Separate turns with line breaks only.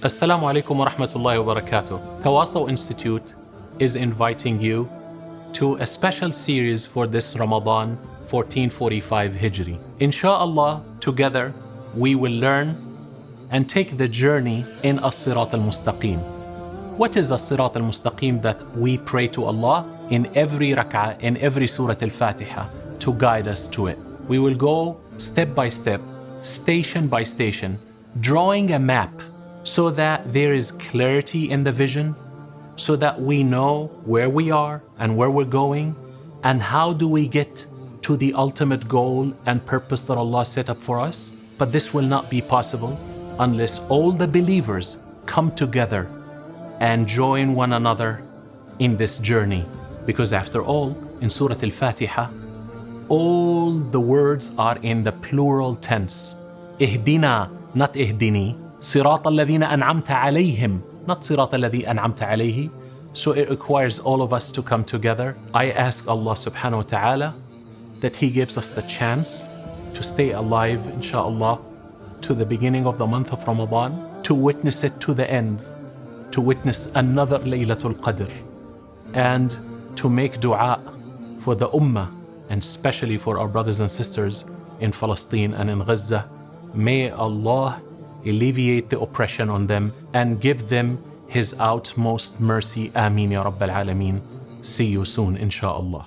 Assalamu alaikum wa rahmatullahi wa barakatuh. Tawasaw Institute is inviting you to a special series for this Ramadan 1445 Hijri. Insha'Allah, together we will learn and take the journey in As-Sirat al-Mustaqim. What is As-Sirat al-Mustaqim that we pray to Allah in every rak'ah, in every Surah Al-Fatiha to guide us to it? We will go step by step, station by station, drawing a map so that there is clarity in the vision, so that we know where we are and where we're going, and how do we get to the ultimate goal and purpose that Allah set up for us. But this will not be possible unless all the believers come together and join one another in this journey. Because after all, in Surah Al-Fatiha, all the words are in the plural tense. Ihdina, not ihdini. صراط الذين أنعمت عليهم, not صراط الذي أنعمت عليه. So it requires all of us to come together. I ask Allah subhanahu wa ta'ala that He gives us the chance to stay alive, inshallah, to the beginning of the month of Ramadan, to witness it to the end, to witness another Laylatul Qadr, and to make dua for the ummah, and especially for our brothers and sisters in Palestine and in Gaza. May Allah alleviate the oppression on them and give them His utmost mercy. Ameen ya Rabbal Alameen. See you soon, inshallah.